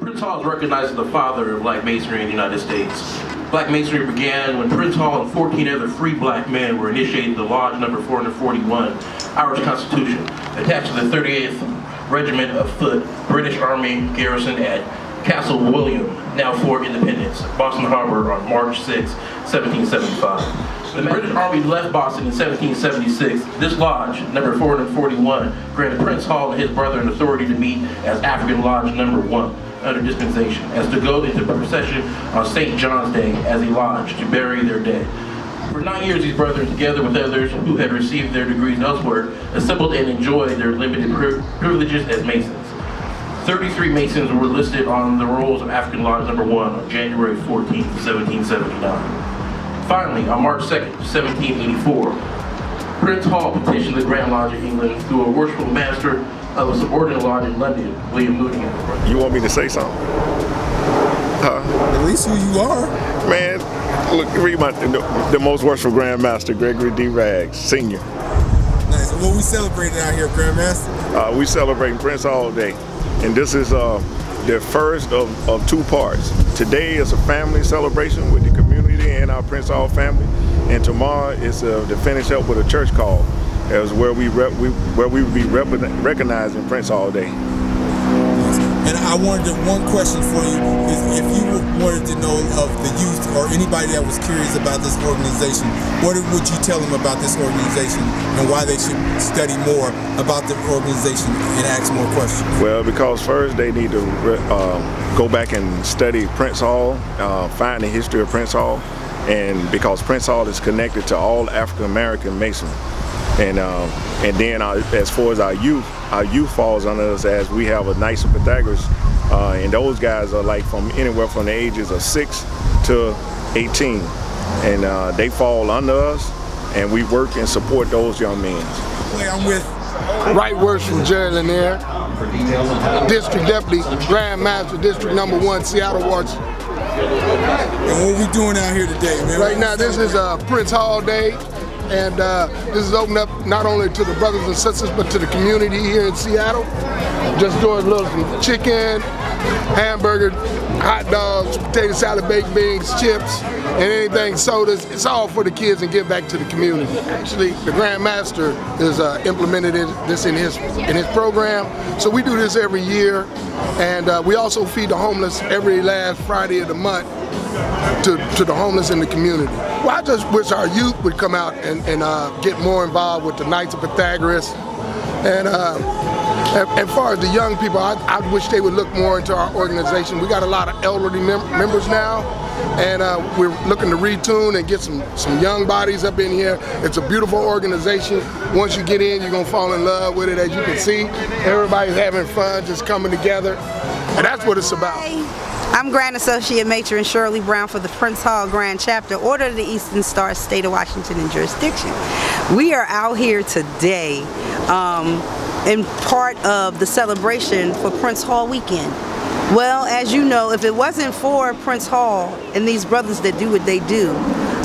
Prince Hall is recognized as the father of black masonry in the United States. Black masonry began when Prince Hall and 14 other free black men were initiated to Lodge number 441, Irish Constitution, attached to the 38th Regiment of Foot, British Army garrison at Castle William, now Fort Independence, Boston Harbor on March 6, 1775. When the British Army left Boston in 1776, this lodge, number 441, granted Prince Hall and his brother an authority to meet as African Lodge number 1 under dispensation, as to go into procession on St. John's Day as a lodge to bury their dead. For 9 years, these brethren, together with others who had received their degrees elsewhere, assembled and enjoyed their limited privileges as Masons. 33 Masons were listed on the rolls of African Lodge number 1 on January 14, 1779. Finally, on March 2nd, 1784, Prince Hall petitioned the Grand Lodge of England through a worshipful master of a subordinate lodge in London, William Moody. You want me to say something? At least who you are. Man, look, read the most worshipful Grand Master, Gregory D. Raggs, Sr. Nice. What we celebrating out here, Grand Master? We celebrating Prince Hall Day. And this is the first of 2 parts. Today is a family celebration with the community and our Prince Hall family, and tomorrow is to finish up with a church call, as where we will be recognizing Prince Hall Day. And I wanted one question for you is if you wanted to know of the youth or anybody that was curious about this organization, what would you tell them about this organization and why they should study more about the organization and ask more questions? Well, because first they need to go back and study Prince Hall, find the history of Prince Hall, and because Prince Hall is connected to all African American Masonry. And then as far as our youth falls under us, as we have a Knights of Pythagoras, and those guys are like from anywhere from the ages of 6 to 18, and they fall under us, and we work and support those young men. I'm with Right Worshipful Jerry Lanier, District Deputy, Grand Master, District number 1, Seattle, Washington. And what we doing out here today, man? Right now, this is Prince Hall Day. And this is open up not only to the brothers and sisters, but to the community here in Seattle. Just doing a little chicken, hamburger, hot dogs, potato salad, baked beans, chips, and anything sodas. It's all for the kids and give back to the community. Actually, the Grand Master has implemented this in his program. So we do this every year, and we also feed the homeless every last Friday of the month to the homeless in the community. Well, I just wish our youth would come out and get more involved with the Knights of Pythagoras. And as far as the young people, I wish they would look more into our organization. We got a lot of elderly members now, and we're looking to retune and get some young bodies up in here. It's a beautiful organization. Once you get in, you're gonna fall in love with it. As you can see, everybody's having fun, just coming together, and that's what it's about. I'm Grand Associate Matron Shirley Brown for the Prince Hall Grand Chapter, Order of the Eastern Star, State of Washington and Jurisdiction. We are out here today in part of the celebration for Prince Hall weekend. Well, as you know, if it wasn't for Prince Hall and these brothers that do what they do,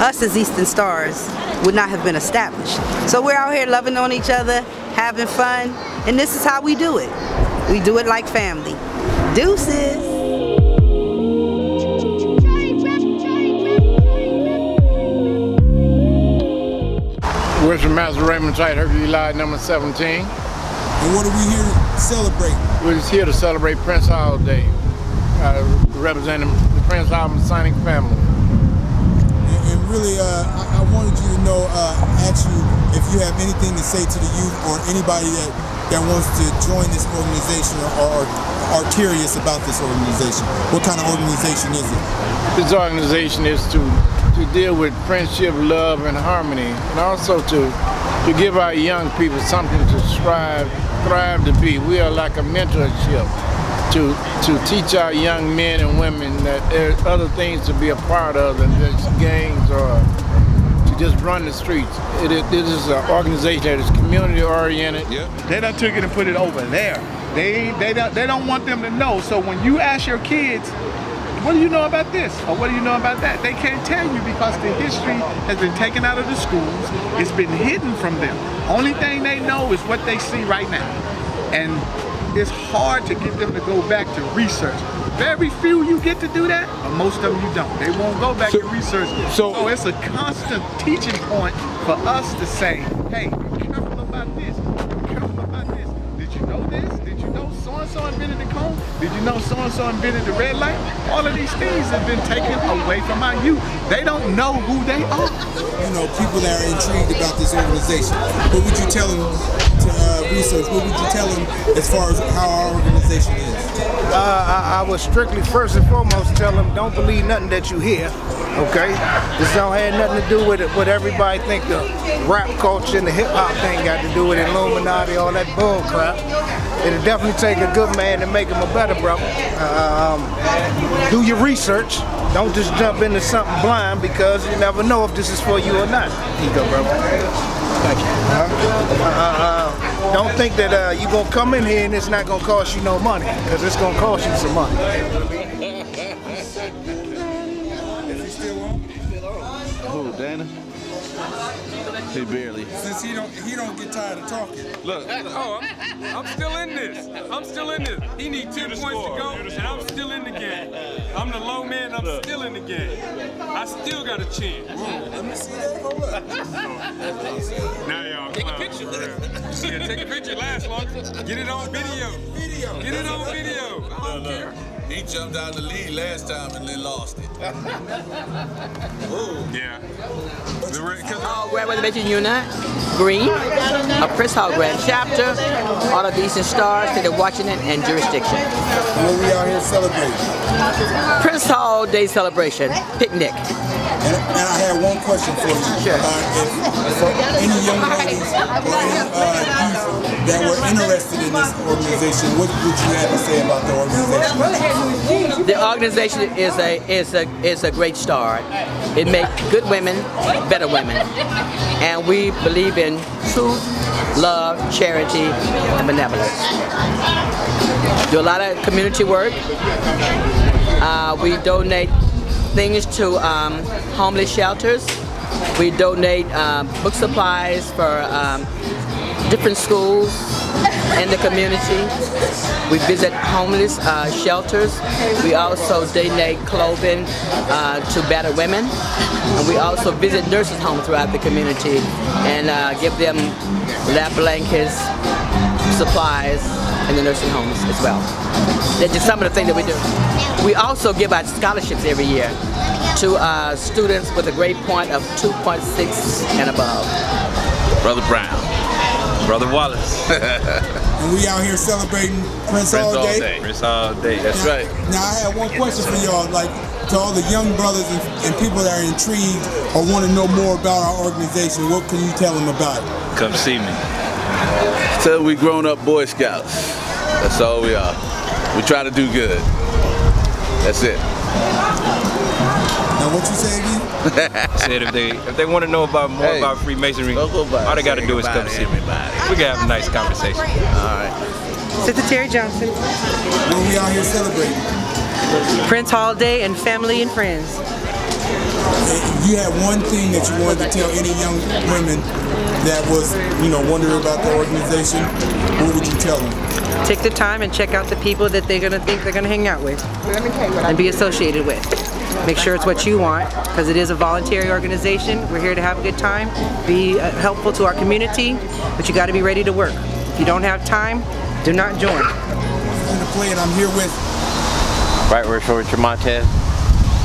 us as Eastern Stars would not have been established. So we're out here loving on each other, having fun, and this is how we do it. We do it like family. Deuces. Worship Master Raymond Tight, Hercules Lodge number 17. And what are we here to celebrate? We're just here to celebrate Prince Hall Day, representing the Prince Hall Masonic family. And really, I wanted you to know, ask you if you have anything to say to the youth or anybody that wants to join this organization or are curious about this organization. What kind of organization is it? This organization is to deal with friendship, love, and harmony, and also to give our young people something to thrive to be. We are like a mentorship to teach our young men and women that there's other things to be a part of than just gangs or to just run the streets. This is an organization that is community oriented. Yeah. They done took it and put it over there. They don't want them to know. So when you ask your kids, what do you know about this? Or what do you know about that? They can't tell you because the history has been taken out of the schools. It's been hidden from them. Only thing they know is what they see right now. And it's hard to get them to go back to research. Very few you get to do that, but most of them you don't. They won't go back and research. So it's a constant teaching point for us to say, hey, be careful about this. Be careful about this. Did you know this? Did you know so-and-so invented the cone? Did you know so-and-so invented the red light? All of these things have been taken away from our youth. They don't know who they are. You know, people that are intrigued about this organization, what would you tell them to research? What would you tell them as far as how our organization is? I would strictly, first and foremost, tell them don't believe nothing that you hear, okay? This don't have nothing to do with it, what everybody think the rap culture and the hip-hop thing got to do with Illuminati, all that bull crap. It'll definitely take a good man to make him a better brother. Do your research. Don't just jump into something blind, because you never know if this is for you or not. Here you go, brother. Thank you. Don't think that you're going to come in here and it's not going to cost you no money, because it's going to cost you some money. Who, Dana? He barely. Since he don't get tired of talking. Look, I'm still in this. I'm still in this. He needs 2 points to go, and I'm still in the game. I'm the low man, I'm still in the game. I still got a chance. Let me see that. Hold up. Now y'all, take a picture. Yeah, take a picture. Last long. Get it on video. Get it on video. I don't care. He jumped out of the lead last time and then lost it. Yeah. Grand Reservation Unit, Green, a Prince Hall Grand Chapter, all of the Eastern Stars, State of Washington, and jurisdiction. What we out here celebrating? Prince Hall Day celebration, picnic. And I had one question for you. Sure. If for any young ladies or any youth that were interested in this organization, what would you have to say about the organization? The organization is a great start. It makes good women better women, and we believe in truth, love, charity, and benevolence. Do a lot of community work. We donate things to homeless shelters. We donate book supplies for different schools in the community. We visit homeless shelters. We also donate clothing to battered women. And we also visit nurses' homes throughout the community and give them lap blankets, supplies in the nursing homes as well. That's just some of the things that we do. We also give out scholarships every year to students with a grade point of 2.6 and above. Brother Brown. Brother Wallace. And we out here celebrating Prince Hall Day. Prince Hall Day, that's right. Now I have one question for y'all, like to all the young brothers and people that are intrigued or want to know more about our organization, what can you tell them about it? Come see me. So we grown up Boy Scouts. That's all we are. We try to do good. That's it. Now what you say again? Said if they want to know about more about Freemasonry, all they got to do is come see me. We can have a nice conversation. All right. Secretary Johnson. What we out here celebrating? Prince Hall Day and family and friends. If you had one thing that you wanted to tell any young women that was, wondering about the organization, what would you tell them? Take the time and check out the people that they're going to think they're going to hang out with and be associated with. Make sure it's what you want, because it is a voluntary organization. We're here to have a good time, be helpful to our community, but you got to be ready to work. If you don't have time, do not join. I'm to play it. I'm here with Right Word for Richard Montez.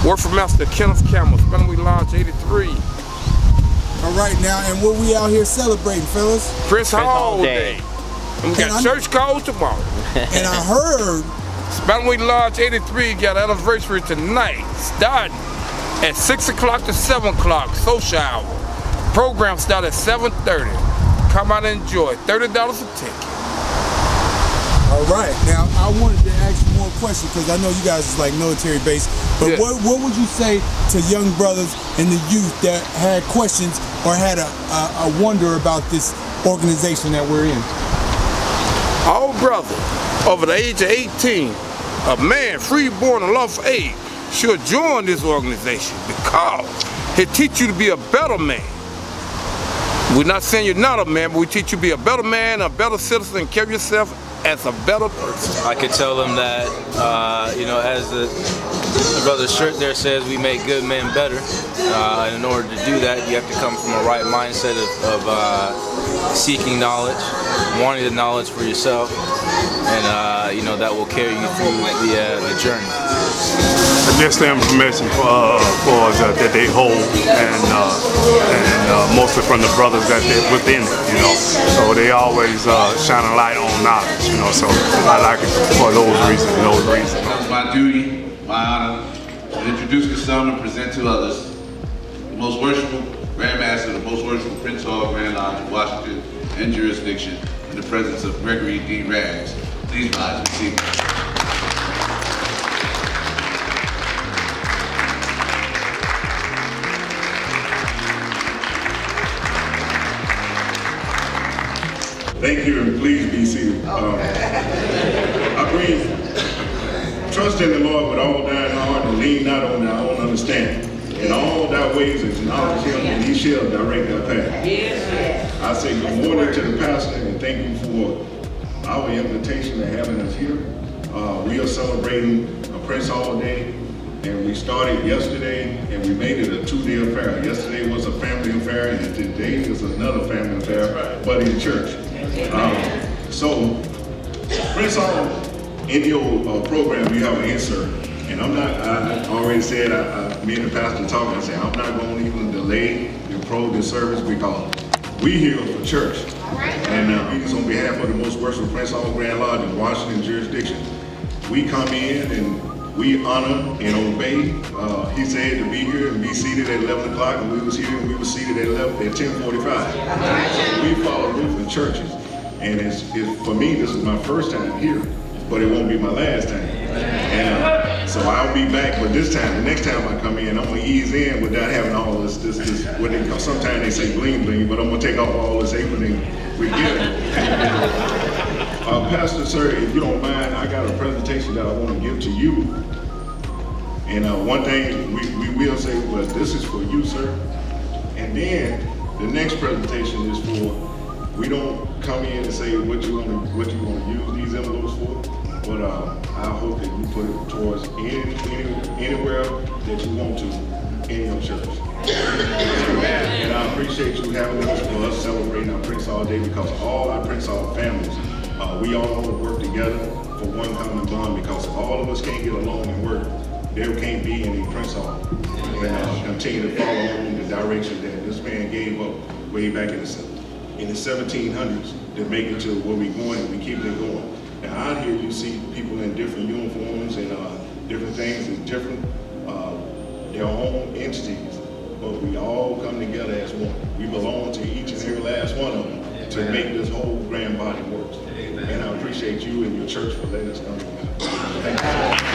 Word for Master Kenneth Campbell, Spelling Lodge 83. All right now, and what we out here celebrating, fellas? Prince Hall Day. And we got church calls tomorrow. And I heard Spelling Lodge 83 got an anniversary tonight, starting at 6 o'clock to 7 o'clock, social hour. Program start at 7:30. Come out and enjoy. $30 a ticket. All right, now I wanted to ask you more questions because I know you guys is like military base, but what would you say to young brothers and the youth that had questions or had a wonder about this organization that we're in? All brothers over the age of 18, a man free born and lawful age should join this organization because it teach you to be a better man. We're not saying you're not a man, but we teach you to be a better man, a better citizen, and carry yourself as a better person. I could tell them that, you know, as the brother's shirt there says, we make good men better. And in order to do that, you have to come from a right mindset of seeking knowledge, wanting the knowledge for yourself, and you know, that will carry you through the journey. Just the information that they hold, and mostly from the brothers that they're within it, you know. So they always shine a light on knowledge, you know. So I like it for those reasons. It's my duty, my honor, to introduce to some and present to others the most worshipful Grand Master, the most worshipful Prince Hall Grand Lodge of Washington and jurisdiction, in the presence of Gregory D. Rags. Please rise and receive me. Thank you, and please be seated. I breathe. Trust in the Lord with all thine heart, and lean not on thy own understanding. In all thy ways acknowledge him, and he shall direct thy path. I say good morning to the pastor, and thank you for our invitation to having us here. We are celebrating a Prince Hall Day, and we started yesterday, and we made it a two-day affair. Yesterday was a family affair, and today is another family affair, but in church. So, Prince Hall, in your program, you have an insert, and I already said, me and the pastor talking, I said, I'm not going to even delay your service because we here for church. And we just on behalf of the most worshipful Prince Hall Grand Lodge in Washington jurisdiction, we come in and we honor and obey. He said to be here and be seated at 11 o'clock, and we was here and we were seated at 10:45. So we follow different churches. And for me, this is my first time here, but it won't be my last time. And so I'll be back, but this time, the next time I come in, I'm gonna ease in without having all this what they call, sometimes they say bling bling, but I'm gonna take off all this apron and we get it. Pastor, sir, if you don't mind, I got a presentation that I want to give to you. And one thing we will say, well, this is for you, sir. And then the next presentation is for, we don't come in and say what you want to use these envelopes for, but I hope that you put it towards anywhere that you want to in your church. And I appreciate you having us for us celebrating our Prince Hall Day, because all our Prince Hall families, we all work together for one common bond, because if all of us can't get along and work, there can't be any Prince Hall. And continue to follow in the direction that this man gave up way back in the 1700s to make it to where we're going, and we keep it going. Now out here you see people in different uniforms and different things and different, their own entities, but we all come together as one. We belong to each and every last one of them to make this whole grand body work. And I appreciate you and your church for letting us come together. Thank you.